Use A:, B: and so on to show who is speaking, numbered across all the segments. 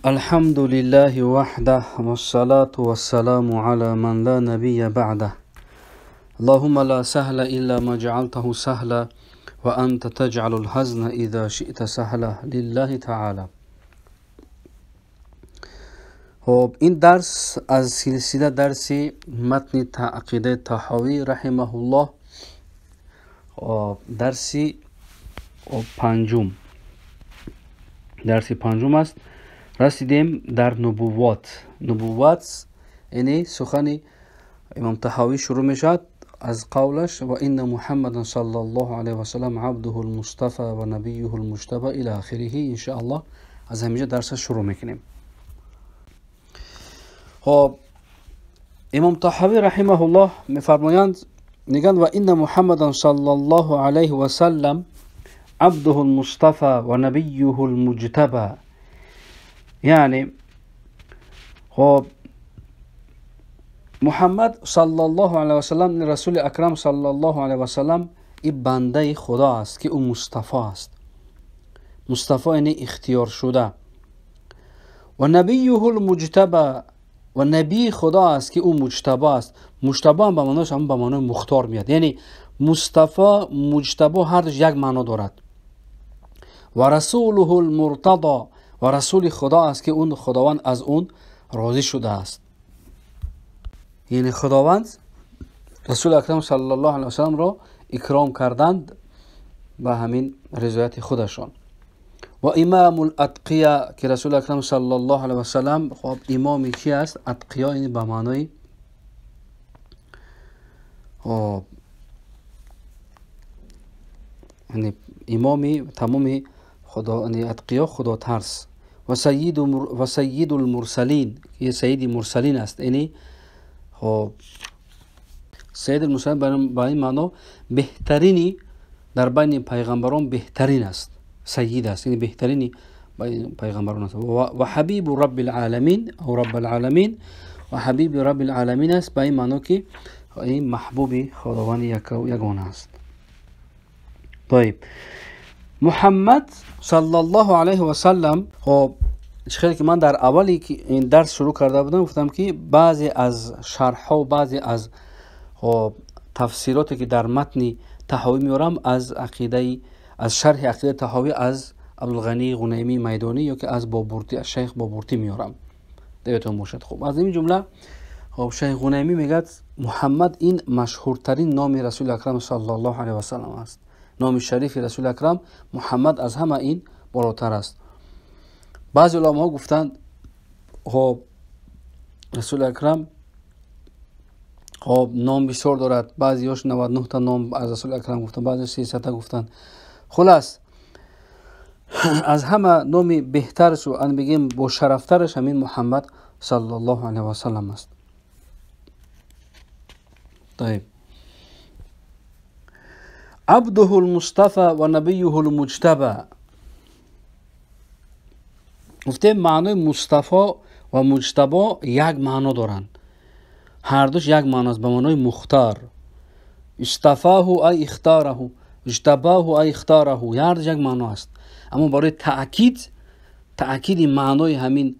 A: الحمد لله وحده والصلاة والسلام على من لا نبي بعده. اللهم لا سهل إلا ما جعلته سهلا وأنت تجعل الحزن إذا شئت سهلا لله تعالى. خب این درس از سلسله درس متن عقیده طحاوی رحمه الله درسی پنجم است. رسیدیم در نبوت یعنی سخن امام طحاوی شروع میشد از قولش و این محمد صلی الله علیه و سلم عبده المصطفى و نبیه المجتبی الی آخره. ان شاء الله از همینجا درس شروع میکنیم. خب امام طحاوی رحمه الله میفرمایند، میگن و این محمد صلی الله علیه و سلم عبده المصطفى و نبیه المجتبی. یعنی خب محمد صلی الله علیه و سلم، رسول اکرم صلی الله علیه و سلم، این بنده خدا است که او مصطفی است. مصطفی یعنی اختیار شده. و نبیه المجتبی، و نبی خدا است که او مجتبی است. مجتبی هم به معناش هم به معنای مختار میاد. یعنی مصطفی مجتبی هر دوش یک معنا دارد. و رسوله المرتضی، و رسول خدا است که اون خداوند از اون راضی شده است. یعنی خداوند رسول اکرم صلی الله علیه و سلم را اکرام کردند به همین رضایت خودشان. و امام الاتقیا، که رسول اکرم صلی الله علیه و سلم خب امامی کی است؟ اتقیا یعنی به معنای یعنی امامی تمام خدا، یعنی اتقیا خدا ترس. و سید المرسلین، که سید مرسلین است. یعنی خب سید المرسلین به این معنا بهترینی در بین پیغمبران بهترین است. سید است یعنی بهترینی بین پیغمبران است. و حبیب رب العالمین او رب العالمین، و حبیب رب العالمین است به این معنا که این محبوب خداوند یگانه است. طيب محمد صلی الله علیه و سلم، خب خیلی که من در اولی که این درس شروع کرده بودم گفتم که بعضی از شرح ها و بعضی از تفسیراتی که در متن طحاوی میارم از شرح عقیده طحاوی از عبدالغنی غنیمی میدانی یا که از بابورتی، از شیخ بابورتی میارم. دیتون باشد. خب از این جمله خب شیخ غنیمی میگه محمد این مشهورترین نام رسول اکرم صلی الله علیه و سلم است. نام شریف رسول اکرم محمد از همه این بالاتر است. بعضی علما گفتند خب رسول اکرم خب نام بسیار دارد. بعضیاش 99 تا نام از رسول اکرم گفتند، بعضی 300 تا گفتند. خلاص از همه نام بهترش و ان بگیم با شرفترش همین محمد صلی الله علیه و سلم است. طيب عبده المصطفى و نبیه المجتبی. گفتیم معنای مصطفی و مجتبی یک معنا دارند. هر دوش یک معنا است، به معنای مختار. اصطفاه ای اختاره، اجتباه ای اختاره، هر دوش یک معنا است. اما برای تأکید معنای همین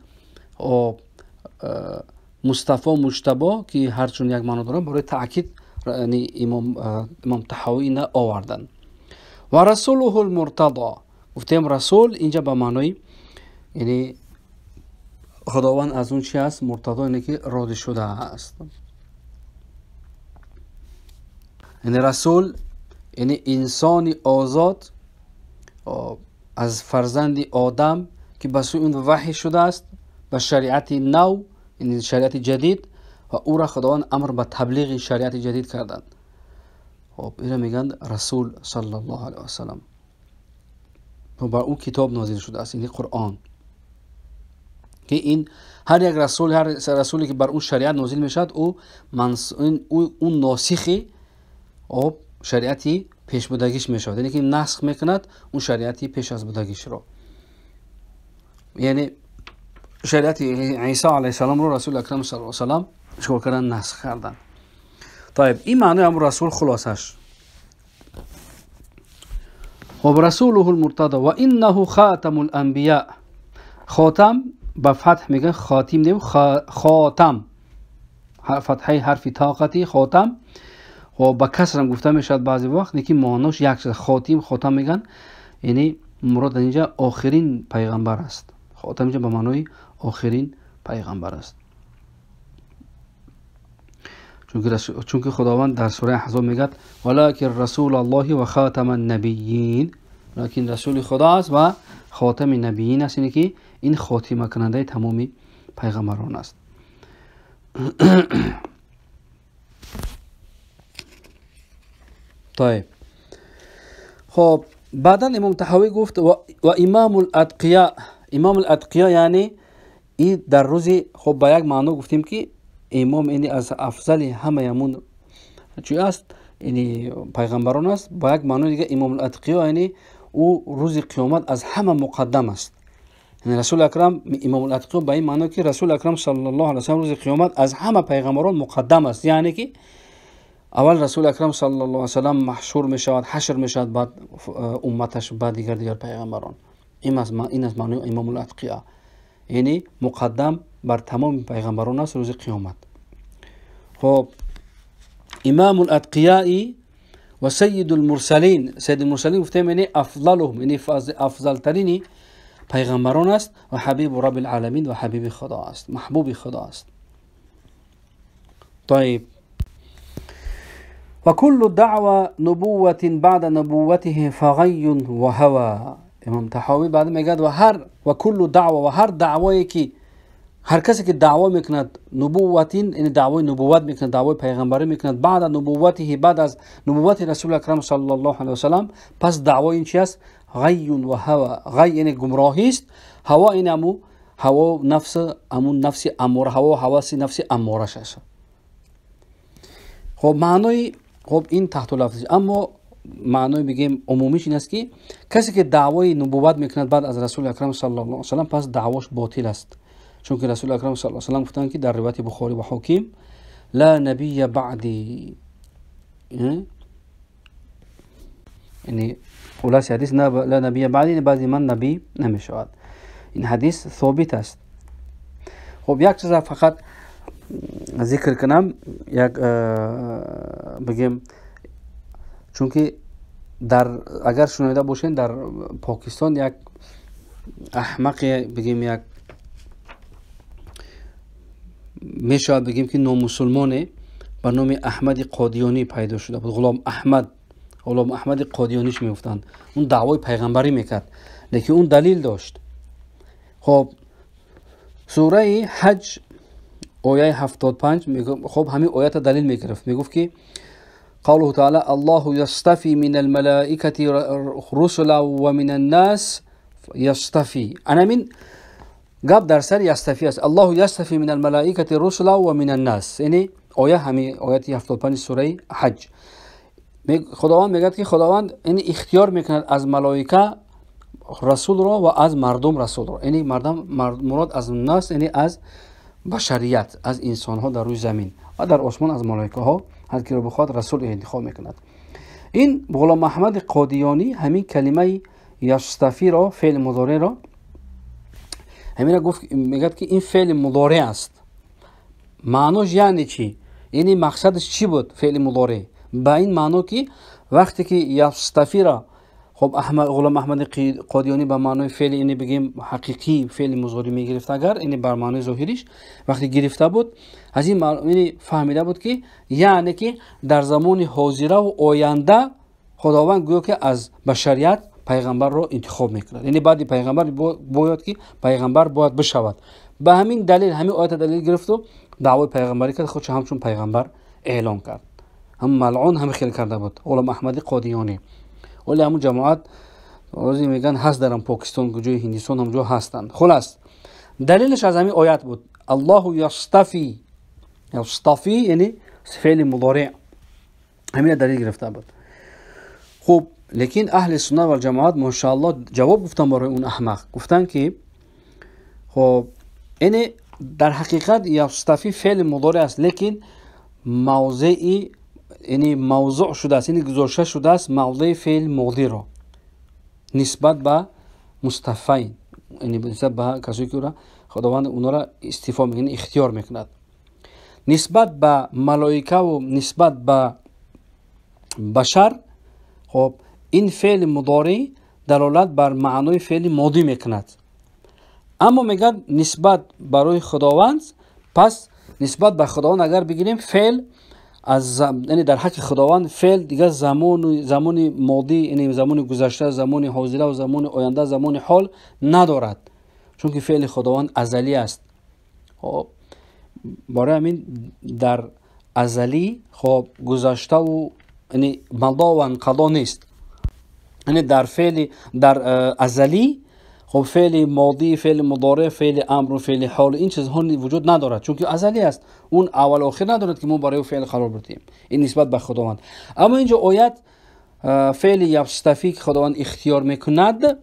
A: مصطفی و مجتبی که هر چون یک معنا دارند، برای تأکید یعنی امام طحاوی اینا آوردن. و رسوله المرتضی، گفتیم رسول اینجا به معنای یعنی خداوند از اون چی است؟ مرتضی اینه که راضی شده است. یعنی رسول یعنی انسان آزاد از فرزند آدم که به سوی اون وحی شده است به شریعت نو، یعنی شریعت جدید، و او را خداوند امر به تبلیغ شریعت جدید کردند. خب اینا میگن رسول صلی الله علیه و سلم. و بر او کتاب نازل شده است، یعنی قرآن. که این هر یک رسول، هر رسولی که بر اون شریعت نازل میشد او ناسخ شریعتی پیش بودگیش میشود. یعنی که نسخ میکند اون شریعتی پیش از بودگیش رو. یعنی شریعت عیسی علیه السلام رو رسول اکرم صلی الله علیه و سلم چکار کردن؟ نسخ کردن. طيب این معنی هم رسول خلاصش. خب رسوله المرتضی و انه خاتم الانبیاء. خاتم با فتح میگن خاتم نیم خاتم، فتحه حرف طاقتی خاتم، و با کسر هم گفته میشد بعضی وقت، لیکن معناش یک چیز. خاتم خاتم میگن یعنی مراد اینجا آخرین پیغمبر است. خاتم اینجا به معنای آخرین پیغمبر است. چون خداوند در سوره احزاب میگه ولکن رسول الله و خاتم النبیین، لیکن رسول خدا است و خاتم نبیین است، یعنی که این خاتمه کننده تمامی پیغمبران است. طيب خب بعدا امام طحاوی گفت و امام الاتقیاء. امام الاتقیاء یعنی این در روزی، خب با یک معنی گفتیم که امام یعنی از افضل همه یمون چی است، یعنی پیغمبران است. با یک معنی دیگه امام الاتقیاء یعنی او روز قیامت از همه مقدم است. یعنی رسول اکرم امام الاتقیاء با این معنی که رسول اکرم صلی الله علیه و سلم روز قیامت از همه پیغمبران مقدم است، یعنی که اول رسول اکرم صلی الله علیه و سلم محشور می شود، حشر می شود، بعد امتش، بعد دیگر پیغمبران. این از معنی امام الاتقیاء، یعنی مقدم بر تمام پیغمبران است روز قیامت. خب امام الاتقیاء و سید المرسلین، سید المرسلین گفتیم یعنی افضلهم، یعنی افضل ترین پیغمبران است، و حبیب رب العالمین، و حبیب خدا است، محبوب خدا است. طيب و كل دعوة نبوة بعد نبوته فغی و هوى. امام طحاوی بعد میگه و کل دعوه، و هر دعوایی که هر کسی که دعوا میکند نبوتین، یعنی دعوای نبوت میکند، دعوای پیغمبری میکند بعد نبوته، بعد از نبوت رسول اکرم صلی الله علیه و سلم، پس دعوای این چی است؟ غی و هوى. غی یعنی گمراهی است، هوا این هوا نفس اماره، هواس نفس اماره است. خب معنای خب این تحت لفظ، اما معنای بگیم عمومیش این است که کسی که دعوای نبوت میکند بعد از رسول اکرم صلی الله علیه و سلم، پس دعواش باطل است. چون که رسول اکرم صلی الله علیه و سلم گفتند که در روایت بخاری و حاکم لا نبی بعدی، یعنی خلاص حدیث لا نبی بعدی، بعد من نبی نمیشود. این حدیث ثابت است. خب یک چیز فقط ذکر کنم، یک بگیم، چون که اگر شنیده باشین در پاکستان یک احمق، بگیم یک میشه بگیم که نامسلمانه به نام احمد قادیانی پیدا شده بود. غلام احمد قادیانیش میگفتند. اون دعوای پیغمبری میکرد، لیکن اون دلیل داشت. خب سوره حج آیه 75 خب همین آیات دلیل میگرفت، میگفت که قوله تعالی الله یصطفی من الملائکه رسلا و من الناس یصطفی. انا من گاب در سر یصطفی است. الله یصطفی من الملائکه رسلا و من الناس، یعنی آیه همین آیه 75 سوره حج. خداوند میگه که خداوند یعنی اختیار میکند از ملائکه رسول را و از مردم رسول را، یعنی مراد از الناس یعنی از بشریت، از انسان ها در روی زمین، و در آسمان از ملائکه ها هر کی را بخواد رسول انتخاب میکند. این غلام احمد قادیانی همین کلمه یصطفی را، فعل مضارع را، همین را گفت، میگه که این فعل مضارع است. معناش یعنی چی؟ یعنی مقصدش چی بود فعل مضارع؟ با این معنی که وقتی که یصطفی را خب غلام احمد قادیانی به معنای فعل، یعنی بگیم حقیقی فعل مضارع میگرفت، اگر یعنی بر معنای ظاهریش وقتی گرفته بود، از این یعنی فهمیده بود که یعنی که در زمان حاضره و آینده خداوند گویا که از بشریت پیغمبر را انتخاب میکند، یعنی بعد پیغمبر باید که پیغمبر باید بشود. به همین دلیل همین آیت دلیل گرفت و دعوای پیغمبری کرد، خودش همچون پیغمبر اعلام کرد. هم ملعون هم خیل کرده بود غلام احمد قادیانی. ولی همون جماعت روزی میگن هست در پاکستان، کجای هندوستان هم جو هستند. خلاص دلیلش از همین آیت بود، الله یصطفی. یصطفی یعنی فعل مضارع، همین دلیل گرفته بود. خب لیکن اهل سنت و جماعت ماشاءالله جواب گفتن برای اون احمق، گفتن که خب یعنی در حقیقت یصطفی فعل مضارع است، لیکن موضعی یعنی موضوع شده است، یعنی گذاشته شده است موضع فعل ماضی را نسبت به مصطفی، یعنی نسبت به کسایی که خداوند اونا را استیفا میکنه، اختیار میکند. نسبت به ملائکه و نسبت به بشر، خب این فعل مضارع دلالت بر معنای فعل ماضی میکند. اما میگه نسبت برای خداوند، پس نسبت به خداوند اگر بگیریم فعل از یعنی در حق خداوند فعل دیگه زمان ماضی، یعنی زمان گذشته، زمان حاضر و زمان آینده، زمان حال ندارد، چون که فعل خداوند ازلی است. خب برای همین در ازلی خب گذشته و یعنی مضا و انقضا نیست. یعنی در ازلی خب فعل ماضی، فعل مضارع، فعل امر و فعل حال این چیزها وجود ندارد، چون که ازلی است. اون اول و آخر ندارد که ما برای فعل قرار بدیم. این نسبت به خداوند. اما اینجا آیت فعل یستفی که خداوند اختیار میکند،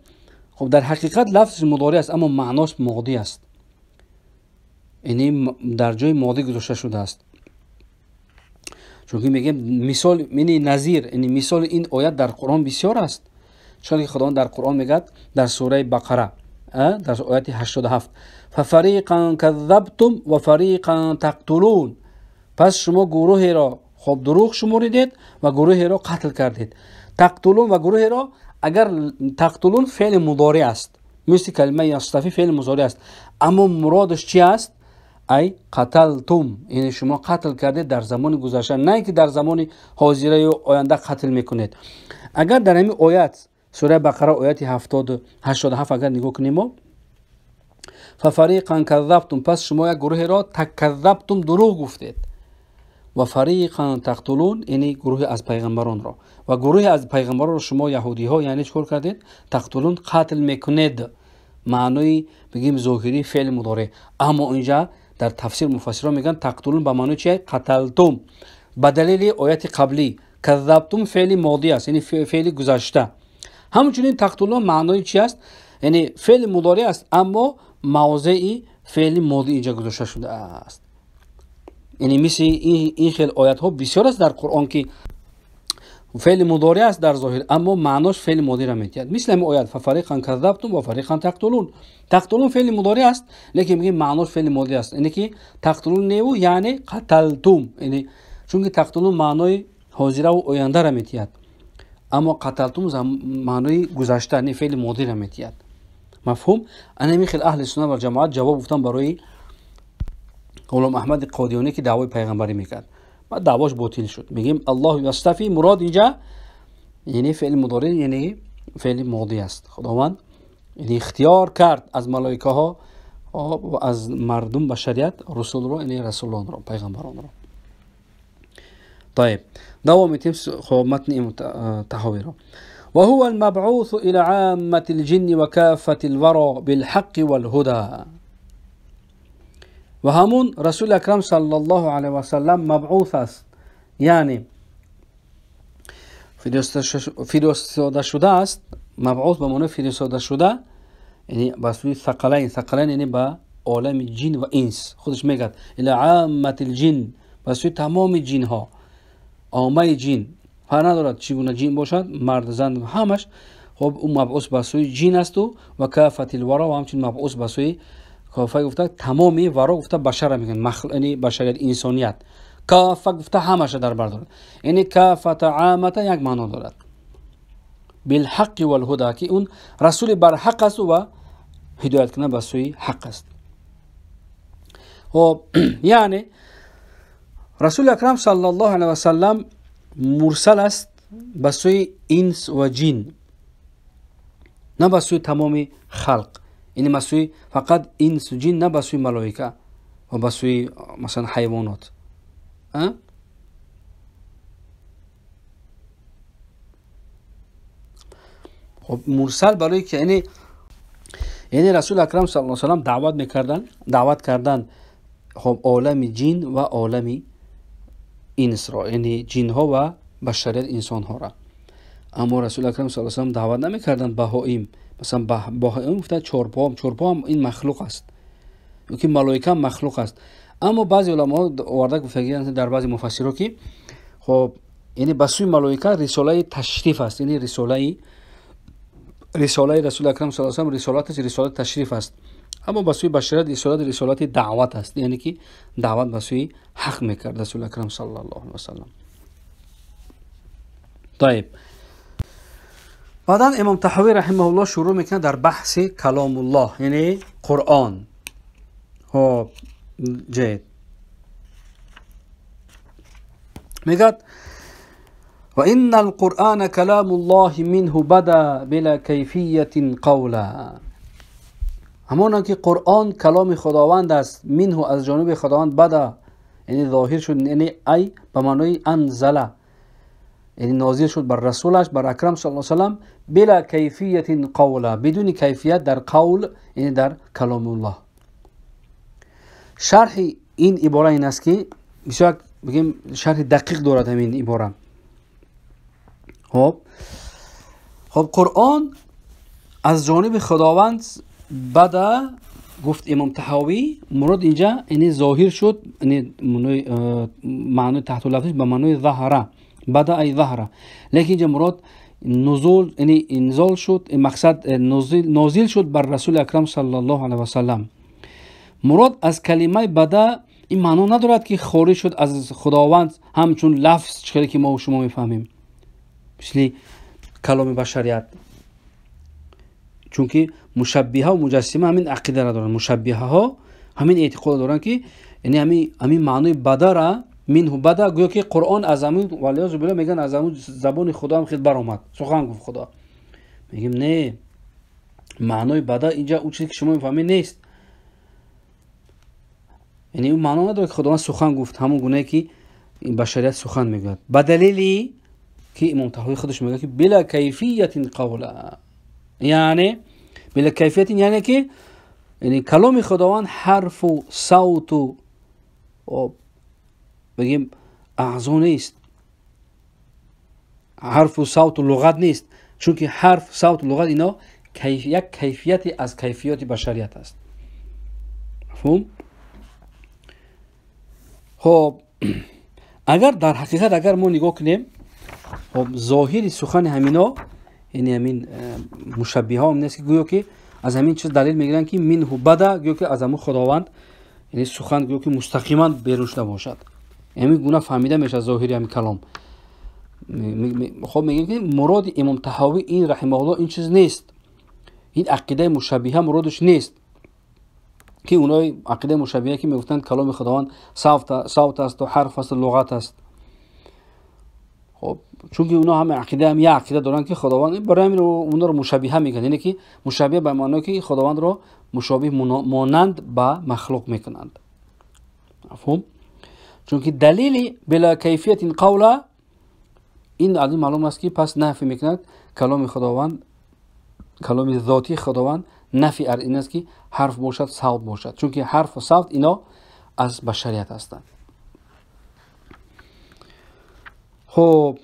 A: خب در حقیقت لفظ مضارع است اما معناش ماضی است، یعنی در جای ماضی گذاشته شده است. چون که میگه مثال یعنی نظیر، یعنی مثال این آیت در قرآن بسیار است. چون که خداوند در قرآن میگه در سوره بقره در آیت 87 ففریقا کذبتم و فریقا تقتلون، پس شما گروهی را خب دروغ شمردید و گروهی را قتل کردید. تقتلون و گروهی را، اگر تقتلون فعل مضارع است، مثل کلمه یستفی فعل مضارع است، اما مرادش چی است؟ ای قتلتم، یعنی شما قتل کردید در زمان گذشته، نه که در زمان حاضر و آینده قتل میکنید. اگر در همین آیت سوره بقره آیت 87 اگر نگاه کنیم، ففریقا کذبتم، پس شما یک گروه را تکذبتم دروغ گفتید، و فریقا تقتلون، یعنی گروه از پیغمبران را، و گروه از پیغمبران را شما یهودی ها یعنی چکار کردید؟ تقتلون قتل میکنید. معنی بگیم ظاهری فعل مضارع، اما اینجا در تفسیر مفسران میگن تقتلون به معنی چیه؟ قتلتم، به دلیل آیت قبلی. کذبتم فعل ماضی است، یعنی فعل گذشته. همچنین تقتلون معنی چی است؟ یعنی فعل مضارع است اما موضعی فعل ماضی اینجا گذاشته شده است. یعنی مثل این خیلی آیات ها بسیار است در قرآن که فعل مضارع است در ظاهر اما معناش فعل ماضی را میتید. مثل این آیات ففریقا کذبتم و فریقا تقتلون، تقتلون فعل مضارع است لیکن میگه معناش فعل ماضی است، یعنی که تقتلون نیو یعنی قتلتم، یعنی چون که تقتلون معنای حاضر و آینده را میتید، اما قتلتم معنای گذشته یعنی فعل ماضی را میتید. مفهوم؟ انا خیلی اهل سنت و جماعت جواب گفتن برای غلام احمد قادیانی که دعوای پیغمبری میکرد، بعد دعواش باطل شد. میگیم الله یستفی، مراد اینجا یعنی فعل مضارع یعنی فعل ماضی است. خداوند یعنی اختیار کرد از ملائکه ها و از مردم بشریت رسول را، یعنی رسولان را، پیغمبران را. طيب دوام میتیم خب متن تحاوی را. وهو المبعوث الى عامة الجن وكافة الورى بالحق والهدى. و همون رسول اکرم صلی الله علیه و سلم مبعوث است، یعنی فرستاده شده است. مبعوث به معنی فرستاده شده، یعنی به سوی ثقلین یعنی به عالم جن و انس. خودش میگه الی عامة الجن، به سوی تمام جن ها، عامه جن، فرق ندارد چگونه جن باشد، مرد زن همش. خب اون مبعوث به سوی جن است و کافة الورى، و همچنین مبعوث به سوی کافه گفته تمامی، ورا گفته بشر میگن، یعنی بشریت، انسانیت. کافه گفته همش در بر دارد، یعنی کافه عامه یک معنا دارد. بالحق والهدى، که اون رسول بر حق است و هدایت کنه به سوی حق است. خب یعنی رسول اکرم صلی الله علیه و سلم مرسل است به سوی انس و جن، نه به سوی تمام خلق. یعنی مسوی فقط انس و جن، نه به سوی ملائکه و به سوی مثلا حیوانات. خب مرسل برای که یعنی رسول اکرم صلی الله علیه و سلم دعوت کردن خب عالم جن و عالم انس را، یعنی جن ها و بشریت انسان ها را. اما رسول اکرم صلی الله علیه و سلم دعوت نمیکردن بهائیم. مثلا بهائیم گفته چهارپا هم این مخلوق است، که ملائکه هم مخلوق است. اما بعضی علما آورده گفتگی در بعضی مفسرها که خب یعنی به سوی ملائکه رساله تشریف است، یعنی رساله رساله رسول اکرم صلی الله علیه و آله رسالتش رسالت تشریف است، اما به سوی بشریت رسالت دعوت است، یعنی که دعوت به سوی حق میکرد رسول اکرم صلی الله علیه و سلم. طيب بعدا امام طحاوی رحمه الله شروع میکنه در بحث کلام الله یعنی قرآن. خب جید میگد و ان القرآن کلام الله منه بدا بلا کیفیت قولا، همانا که قرآن کلام خداوند است، منه از جانب خداوند، بدا یعنی ظاهر شد، یعنی ای به معنای انزله، یعنی نازل شد بر رسولش بر اکرم صلی الله علیه و سلم، بلا کیفیت قولا، بدون کیفیت در قول یعنی در کلام الله. شرح این عباره این است که بسیار بگیم شرح دقیق دارد همین عباره. خب قرآن از جانب خداوند بدا گفت امام طحاوی، مراد اینجا یعنی ظاهر شد، یعنی معنی تحت لفظش به معنی ظهره، بدا ای ظهره، لیکن اینجا مراد نزول یعنی انزال شد، مقصد نازل شد بر رسول اکرم صلی الله علیه و سلم. مراد از کلمه بدا این معنا ندارد که خارج شد از خداوند همچون لفظ چیزی که ما و شما میفهمیم مثل کلام بشریت، چون که مشبهه و مجسمه همین عقیده را دارن. مشبهه ها همین اعتقاد دارن که یعنی همین معنای بدا را منه بدا، گویا که قرآن از همین والیاذ بالله میگن از همون زبان خدا هم خود برآمد، سخن گفت خدا. میگیم نه، معنای بدا اینجا اون چیزی که شما میفهمید نیست، یعنی اون معنا نداره که خداوند سخن گفت همون گونه که این بشریت سخن میگه، به دلیلی که امام طحاوی خودش میگه که بلا کیفیت قولا، یعنی بلا کیفیت یعنی که یعنی کلام خداوند حرف و صوت و بگیم اعضا نیست، حرف و صوت و لغت نیست، چون که حرف صوت و لغت اینا یک کیفیت از کیفیات بشریت است. مفهوم؟ خب اگر در حقیقت اگر ما نگاه کنیم، خب ظاهری سخن همینا یعنی همین مشبهه هم نیست که گویا که از همین چیز دلیل میگیرن که منه بدا، گویا که از همون خداوند یعنی سخن گویا که مستقیما بیرون شده باشد، همین گونه فهمیده میشه ظاهری همین کلام. خب میگن که مراد امام طحاوی این رحمه الله این چیز نیست، این عقیده مشبهه مرادش نیست که اونای عقیده مشبهه که میگفتن کلام خداوند صوت است و حرف است و لغت است. خب چون که اونا هم عقیده هم یه عقیده دارن که خداوند، برای همین اونا رو مشبهه میگن، یعنی که مشبهه به معنی که خداوند رو مشابه مانند به مخلوق میکنند. مفهوم؟ چون که دلیل بلا کیفیت این قوله این علی معلوم است که پس نفی میکند کلام خداوند، کلام ذاتی خداوند نفی این است که حرف باشد صوت باشد، چون که حرف و صوت اینا از بشریت هستند. خب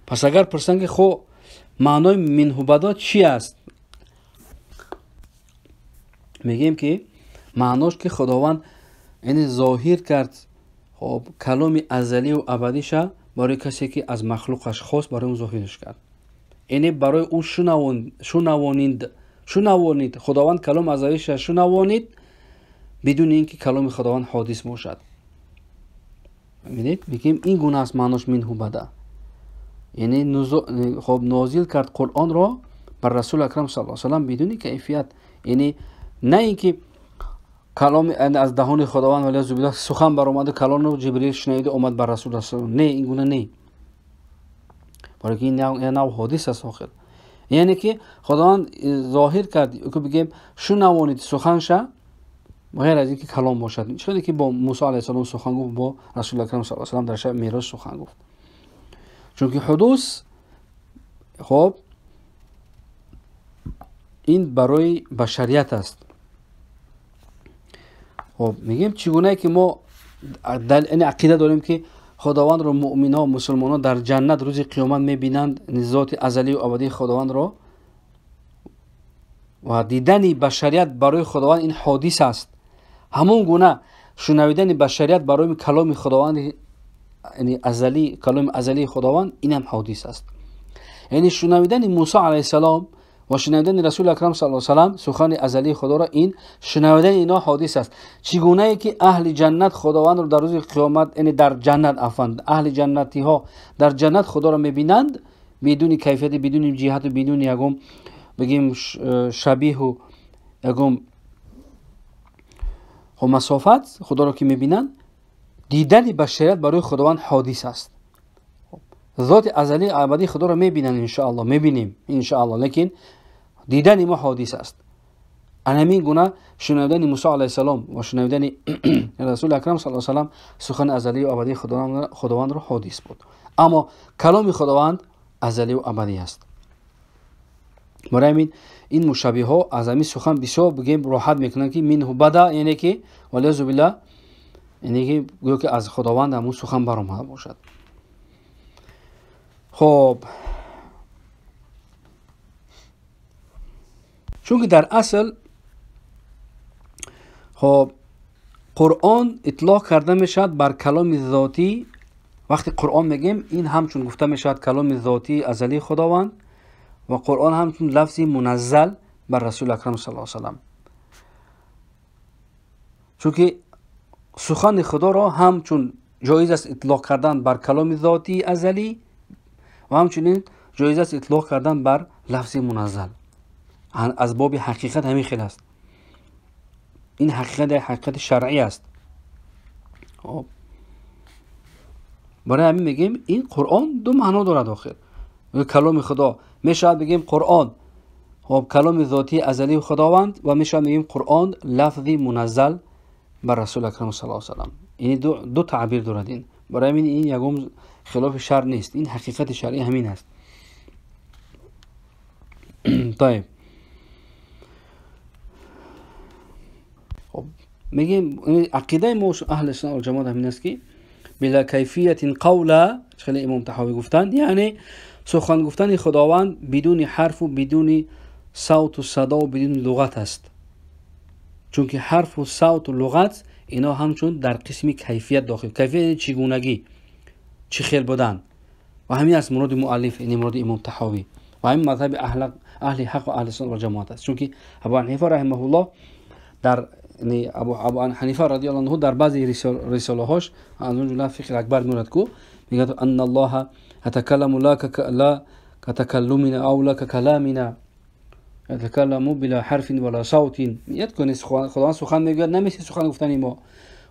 A: پس اگر پرسن که خب معنای منه بدا چی است، میگیم که معناش که خداوند یعنی ظاهر کرد خب کلام ازلی و ابدیش برای کسی که از مخلوقش خواست برای اون ظاهرش کرد، یعنی برای اون شنوانید خداوند کلام ازلیش شنوانید بدون اینکه کلام خداوند حادث باشد. میبینید میگیم این گونه است معناش منه بدا، یعنی خب نازل کرد قرآن را بر رسول اکرم صلی الله علیه و سلم بدون کیفیت، یعنی نه اینکه کلام از دهان خداوند ولی زبیده سخن برآمد و کلام رو جبرئیل شنید و اومد بر رسول الله، نه این گونه نه، برای که این نوع حادث است آخر. یعنی که خداوند ظاهر کرد که بگیم شنوانید سخنشه غیر از اینکه کلام باشد، چیزی که با موسی علیه السلام سخن گفت، با رسول اکرم صلی الله علیه و سلم در شب معراج سخن گفت، چون که حدوث خب این برای بشریت است. خب میگیم چگونه که ما این عقیده داریم که خداوند رو مؤمنان و مسلمانان در جنت روز قیامت میبینند، ذات ازلی و ابدی خداوند رو، و دیدن بشریت برای خداوند این حادث است، همون گونه شنویدن بشریت برای کلام خداوند، یعنی ازلی، کلام ازلی خداوند، اینم حادث است. یعنی شنویدن موسی علیه السلام و شنویدن رسول اکرم صلی الله علیه و سلم سخن ازلی خدا را، این شنویدن اینا حادث است. چگونه ای که اهل جنت خداوند را در روز قیامت، یعنی در جنت، اهل جنتی ها در جنت خدا را میبینند بدون کیفیت، بدون جهت و بدون یگم بگیم شبیه و یگم و مسافت خدا را که میبینند، دیدن بشریت برای خداوند حادث است. ذات ازلی ابدی خدا را میبینن ان شاء الله، میبینیم ان شاء الله، لیکن دیدن ما حادث است. همین گونه شنیدن موسی علیه السلام و شنیدن رسول اکرم صلی الله علیه و سلم سخن ازلی و ابدی خداوند را حادث بود، اما کلام خداوند ازلی و ابدی است. برای همین این مشابه ها از همین سخن بسیار بگیم راحت میکنن که منه بدا، یعنی که والعیاذ بالله، یعنی که گویا که از خداوند همون سخن برآمده باشد. خب چون که در اصل خب قرآن اطلاق کرده میشد بر کلام ذاتی. وقتی قرآن میگیم این همچون گفته میشد کلام ذاتی ازلی خداوند، و قرآن همچون لفظی منزل بر رسول اکرم صلی الله علیه و سلم. چون که سخن خدا را همچون جایز است اطلاق کردن بر کلام ذاتی ازلی و همچنین جایز است اطلاق کردن بر لفظ منزل. از باب حقیقت همین خیلی است. این حقیقت شرعی است. برای همین میگیم این قرآن دو معنا دارد آخر. کلام خدا میشود بگیم قرآن خب کلام ذاتی ازلی خداوند، و میشود بگیم قرآن لفظی منزل بر رسول اکرم صلی الله علیه و سلم. این دو تعبیر دارد. این برای همین این یگم خلاف شرع نیست، این حقیقت شرعی همین است. طيب خب میگیم عقیده ما اهل سنت و جماعت همین است که بلا کیفیت قولا، خیلی امام طحاوی گفتند، یعنی سخن گفتن خداوند بدون حرف و بدون صوت و صدا و بدون لغت است. چون که حرف و صوت و لغت اینا همچون در قسم کیفیت داخل. کیفیت چگونگی، چه خیل بودن، و همین است مراد مؤلف، این مراد امام طحاوی و همین مذهب اهل حق و اهل سنت و جماعت است. چون که ابو حنیفه رحمه الله در یعنی ابو حنیفه رضی الله عنه در بعضی رساله هاش از اون جمله فقه اکبر میاد کو میگه ان الله يتكلم لا كتكلمنا او لا ككلامنا يتكلم بلا حرف ولا صوت. یاد خدا سخن میگه نمیشه سخن گفتن ما،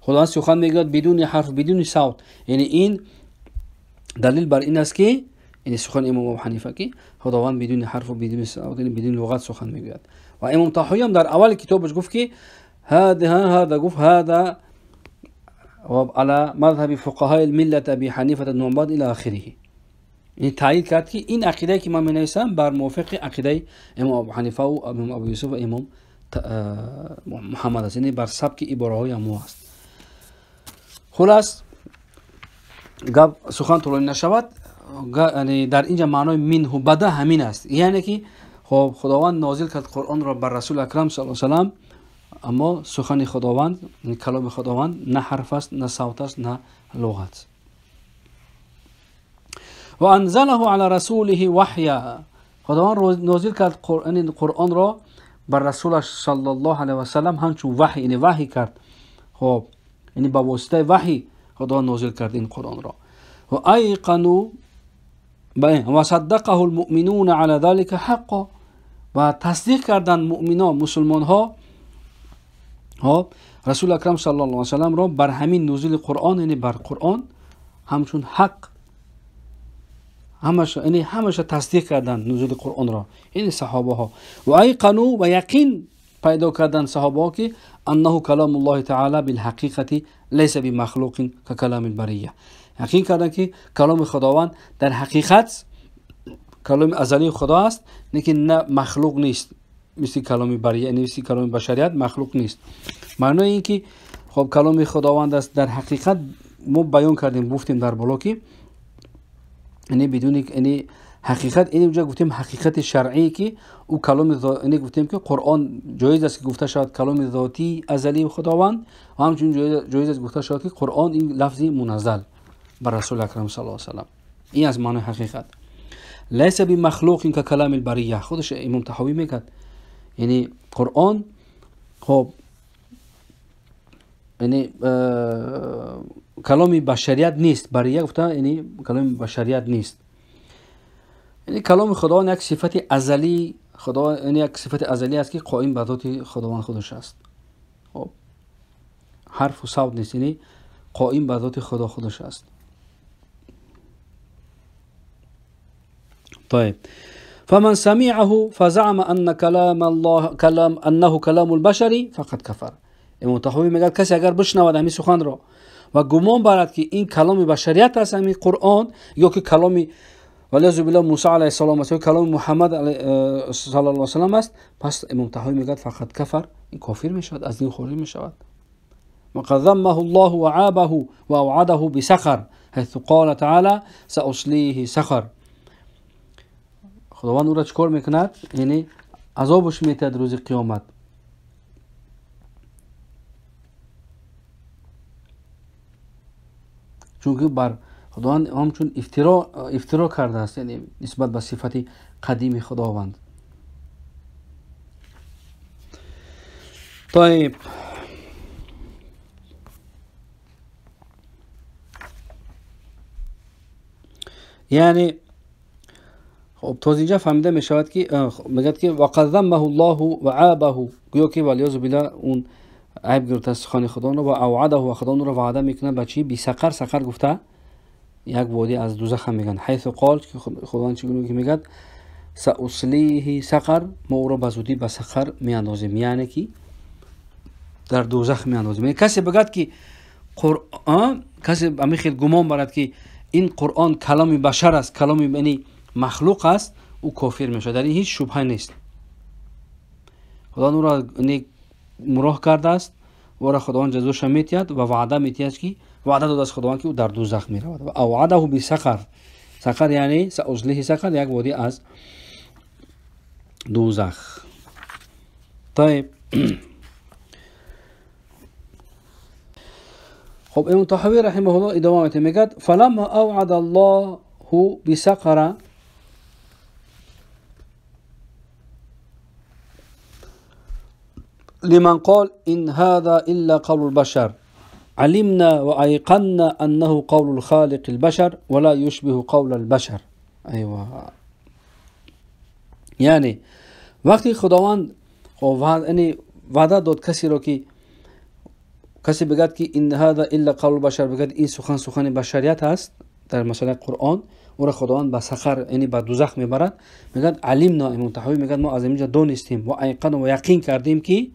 A: خدا سخن میگه بدون حرف بدون صوت. یعنی این دلیل بر این است که این سخن امام ابو حنیفه که خداوند بدون حرف و بدون صوت بدون لغت سخن میگه. و امام طحاوی هم در اول کتابش گفت که هذا گفت هذا على مذهب فقهاء الملة ابي حنیفه النعمان الى اخره. این تایید کرد که این عقیده که من می‌نویسم بر موافق عقیده امام ابو حنیفه و امام ابو یوسف و امام محمد است، یعنی بر سبک عباره‌های امو است. خلاص گپ سخن طولانی نشود، یعنی در اینجا معنای منه بدا همین است، یعنی که خب خداوند نازل کرد قرآن را بر رسول اکرم صلی الله علیه و سلم، اما سخن خداوند، کلام خداوند نه حرف است، نه صوت است، نه لغت. و انزله علی رسوله وحیا، خداوند نازل کرد قرآن را بر رسولش صلی الله علیه و سلم همچون وحی، یعنی وحی کرد. خب یعنی با واسطه وحی خداوند نازل کرد این قرآن را. و ایقنوا و صدقه المؤمنون علی ذلك حقا، و تصدیق کردن مؤمنان، مسلمان ها رسول اکرم صلی الله علیه و سلم را بر همین نزول قرآن، یعنی بر قرآن همچون حق، همش تصدیق کردن نزول قرآن را، این صحابه ها. و ایقنوا و یقین پیدا کردن صحابه ها که انه کلام الله تعالی بالحقیقت لیس بمخلوق ککلام البریه، یقین کردن که کلام خداوند در حقیقت کلام ازلی خدا است، نه مخلوق نیست، مثل کلام بریه، مثل کلام بشریت مخلوق نیست. معنی این که خب کلام خداوند است در حقیقت ما بیان کردیم، گفتیم در بالا که یعنی بدون یعنی حقیقت این اونجا گفتیم حقیقت شرعی که او کلام ذاتی گفتیم که قرآن جایز است که گفته شود کلام ذاتی ازلی خداوند و همچنین جایز است گفته شود که قرآن این لفظی منزل بر رسول اکرم صلی الله علیه و سلم. این از معنی حقیقت. لیس بمخلوق این که کلام البریه، خودش امام طحاوی میگه یعنی قرآن خب یعنی کلام بشریت نیست. بریه گفته یعنی کلام بشریت نیست، یعنی کلام خداوند یک صفت ازلی خدا، یعنی یک صفت ازلی است که قائم به ذات خداوند خودش است. خب حرف و صوت نیست، یعنی قائم به ذات خدا خودش است. طيب فمن سمعه فزعم ان كلام الله انه كلام البشر فقد كفر. امام طحاوی میگه کسی اگر بشنود همین سخن را و گمان برد که این کلام بشریت است، همین قرآن، یا که کلام ولیعوذ بالله موسی علیه السلام است، یا کلام محمد صلی الله علیه و سلم است، پس امام طحاوی میگه فقط کفر، این کافر میشود، از دین خارج میشود. وقد ذمه الله وعابه واوعده بسخر حيث قال تعالى ساصليه سخر. خداوند او را چکار میکند؟ یعنی عذابش میتد روز قیامت. چون که بر خداوند همچون افترا کرده است، یعنی نسبت به صفت قدیم خداوند. طيب یعنی خب تا اینجا فهمیده می شود که میگه که وقد ذمه الله و عابه، گویا که ولیعوذ بالله اون عیب گرفته سخن خدا رو و اوعده و خدا رو وعده میکنه به چی؟ بی سقر. سقر گفته یک وادی از دوزخ هم میگن. حیث قال که خداوند چگونه که میگه ساصلیه سقر، ما او را به زودی به سقر میاندازیم، یعنی که در دوزخ میاندازیم. یعنی کسی بگد که قرآن، کسی همین خیلی گمان برد که این قرآن کلام بشر است، کلام یعنی مخلوق است، او کافر میشه، در این هیچ شبهه نیست. خداوند او را مراه کرده است و را خداوند جزاش میتید و وعده میتید که وعده داده است خداوند که او در دوزخ میرود و اوعده بسقر. سقر یعنی ساصلیه سقر، یک وادی از دوزخ. طيب خب امام طحاوی رحمه الله ادامه میگه فلما اوعد الله بسقر لمن قال إن هذا إلا قول البشر علمنا وأيقنا أنه قول الخالق البشر ولا يشبه قول البشر. أيوة، يعني وقتی خداوند یعنی وعده داد کسی را که کسی بگد که این هذا الا قول البشر، بگد این سخن بشریت است در مثلا قرآن، او را خداوند به سقر یعنی به دوزخ میبرد. میگد علمنا، امام طحاوی میگد ما از اینجا دانستیم و ایقن و یقین کردیم که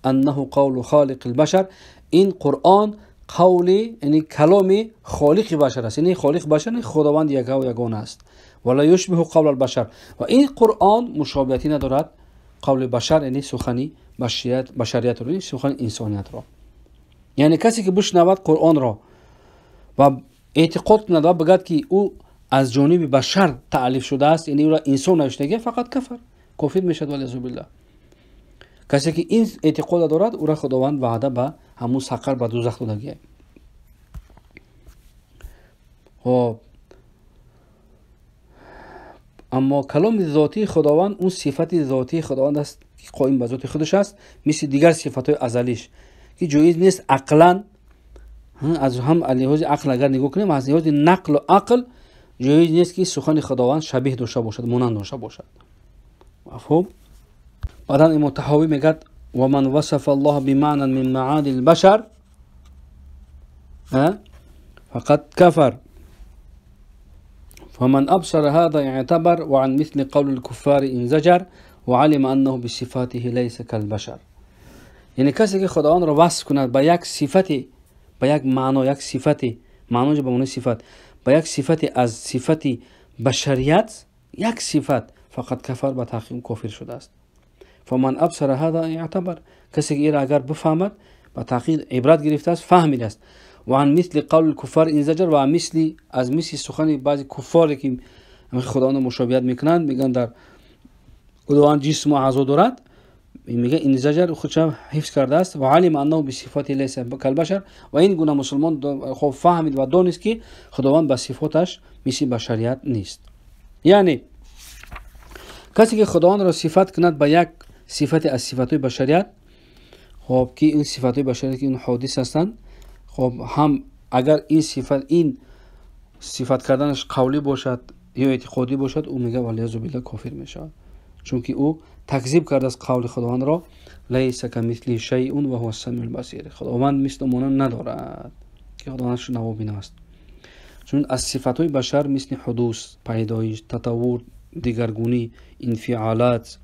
A: انه قول خالق البشر، این قرآن قول یعنی کلام خالق بشر است، یعنی خالق بشر خداوند یگا و یگانه است. ولا یشبه قول البشر، و این قرآن مشابهتی ندارد قول بشر، یعنی سخنی بشریت رو، سخن انسانیت را. یعنی کسی که بشنود قرآن را و اعتقاد ندارد بگد که او از جانب بشر تألیف شده است، یعنی او را انسان نوشته، فقط کافر میشد والعیاذ بالله. کسی که این اعتقاد دارد او را خداوند وعده به همون سقر به دوزخ داده. خب اما کلام ذاتی خداوند اون صفت ذاتی خداوند است که قائم به ذات خودش است، مثل دیگر صفات‌های ازلیش که جایز نیست عقلاً، از هم لحاظ عقل اگر نگاه کنیم، از لحاظ نقل و عقل جایز نیست که سخن خداوند شبیه داشته باشد، مانند داشته باشد. مفهوم؟ بعد امام طحاوی میگه و من وصف الله بمعنى من معانی البشر فقد كفر فمن ابصر هذا اعتبر وعن مثل قول الكفار انزجر وعلم انه بصفاته ليس كالبشر. یعنی کسی که خداوند را وصف کند به یک صفت، به یک معنا، یک صفت معنا به معنی صفت، به یک صفت از صفت بشریت، یک صفت، فقط کفر، به تحقیق کافر شده است. فمن ابصر هذا اعتبر، کسی که این را اگر بفهمد به تحقیق عبرت گرفته است، فهمیده است. و عن مثل قول الكفار انزجر، و مثل از مثل سخن بعضی کفار که همه خداوند مشابهت میکنند، میگن در خداوند جسم و اعضا دارد، میگه این زجر خودش حفظ کرده است و علم انه بصفات لیس کالبشر، و این گونه مسلمان خوب فهمید و دانست که خداوند به صفاتش مثل بشریت نیست. یعنی کسی که خداوند را صفت کند به یک صفت از صفات بشریت، خب که این صفات بشریت که این حادث هستند، خب هم اگر این صفت کردنش قولی باشد یا اعتقادی باشد، او میگه والیعاذ بالله کافر میشه، چون که او تکذیب کرده از قول خداوند را لیس کمثله شیء و هو السمیع البصیر. خداوند مثل مانند ندارد که خداوندش نوابینا است. چون از صفات بشر مثل حدوث، پیدایش، تطور، دیگرگونی، انفعالات،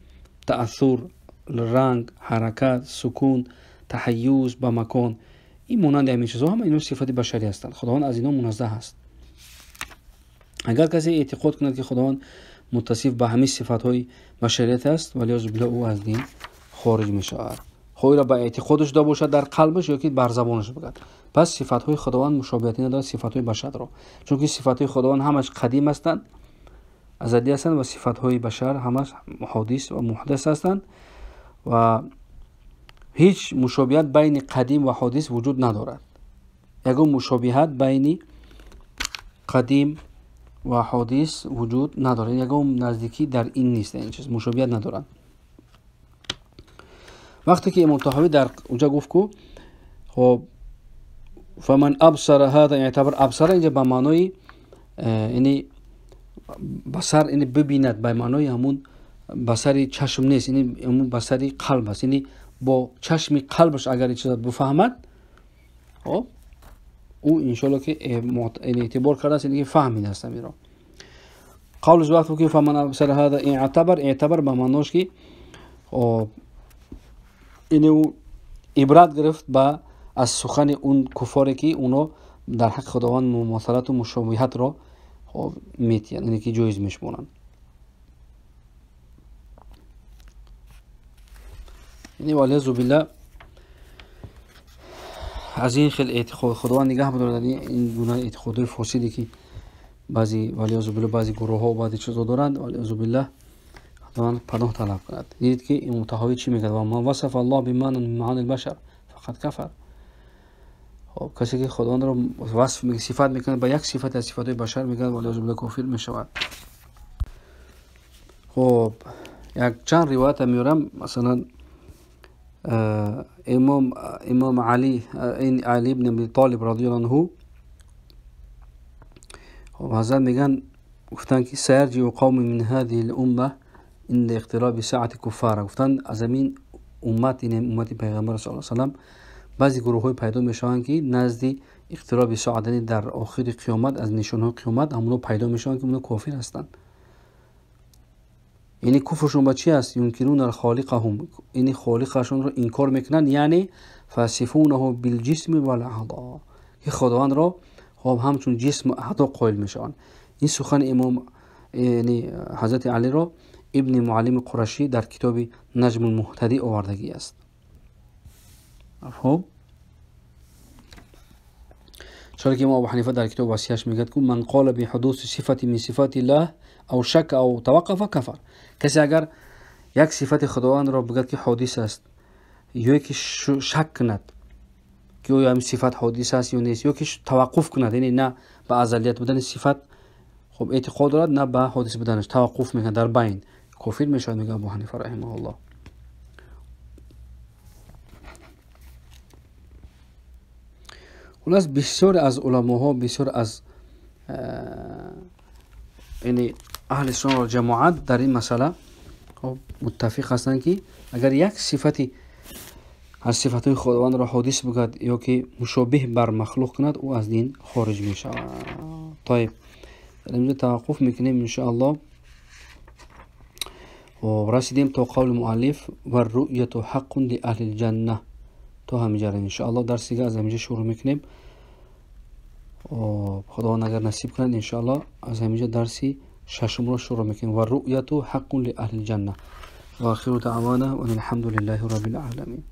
A: تأثیر، رنگ، حرکت، سکون، تحیز به مکان، این مانند همین چیزها هم اینا صفات بشری هستند. خداوند از اینا منزه است. اگر کسی اعتقاد کند که خداوند متصف به همه صفات‌های بشریت است، ولی از بالله او از دین خارج می شود. خود را به اعتقادش داشته باشد در قلبش یا که بر زبانش بگوید. پس صفات‌های خداوند مشابهتی ندارد صفات‌های بشر را، چون که صفات‌های خداوند همش قدیم هستند، ازلی هستند، و صفات‌های بشر همش حادث و محدث هستند و هیچ مشابهت بین قدیم و حادث وجود ندارد. یگان مشابهت بین قدیم و حادث وجود نداره، یگان نزدیکی در این نیست، این چیز مشابهت ندارن. وقتی که امام طحاوی در اونجا گفت که خب فمن ابصر هذا، اعتبر ابصر اینجا به معنای یعنی بصر، یعنی ببیند، به معنای همون بصری چشم نیست، یعنی همون بصری قلب است، یعنی با چشم قلبش اگر چیز بفهمد، خب او انشالله که اعتبار کرده است، یعنی فهمیده است میرا. قول وقت که فمن ابصر هذا اعتبر به معناش که اینو عبرت گرفت با از سخن اون کفاری که اونا در حق خداوند مماثلت و مشابهت را میتین، یعنی که جایز میشمونن. یعنی والیعاذ بالله از این خیلی اعتقاد خداوند نگه بدارد، این گونه اعتقادهای فاسدی که بعضی والیعاذ بالله بعضی گروه ها و بعضی چیزا دارند، والیعاذ بالله خداوند پناه طلب کند. دیدید که این متحاوی چی میگه؟ و ما وصف الله بمعنى من معانی البشر فقط کفر. خب کسی که خداوند را وصف میکنه، صفت میکنه با یک صفت از صفات بشر، میگه والیعاذ بالله کافر میشود. خب یک چند روایت میارم، مثلا امام علی ابن ابی طالب رضی الله عنه، خب حضرت میگن گفتن که سیرجع قوم من هذه الامه عند اقتراب ساعة کفار. گفتن از این امت، این امت پیغمبر صلی الله علیه و سلم، بعضی گروه های پیدا میشوند که نزد اقتراب ساعت، در آخر قیامت، از نشانه های قیامت همونو پیدا میشوند که اونها کافر هستند. یعنی کفرشون با چی است؟ یونکرون الخالقهم، یعنی خالقشون رو انکار میکنن، یعنی فاسفونه بالجسم والاعضاء، که خداوند را خب همچون جسم و اعضا قائل میشن. این سخن امام یعنی حضرت علی را ابن معلم قرشی در کتاب نجم المهتدی آوردگی است. خب چرا که امام ابو حنیفه در کتاب وصیه‌اش میگه که من قال بحدوث صفت من صفات الله او شک او توقف کفر. کسی اگر یک صفت خداوند را بگد که حادث است، یا که شک کند که او همین صفت حادث است یا نیست، یا که توقف کند، یعنی نه به ازلیت بودن صفت خب اعتقاد دارد، نه به حادث بودنش توقف میکنه در بین، کافر میشود، میگه ابو حنیفه رحمه الله. خلاص بسیار از علماها، بسیار از یعنی اهل سنت و جماعت در این مسئله خب متفق هستند که اگر یک صفتی از صفاتهای خداوند را حادث بگوید یا که مشابه بر مخلوق کند، او از دین خارج می شود. طيب اینجا توقف میکنیم ان شاء الله و رسیدیم تا قول مؤلف و رؤیت حق لاهل الجنه، تا همینجا ان شاء الله درس دیگه از همینجا شروع میکنیم و خداوند اگر نصیب کند ان شاء الله از همینجا درسی ششم رو شروع میکنیم و رؤیت حق لاهل الجنه. و آخر دعوانا و الحمد لله رب العالمین.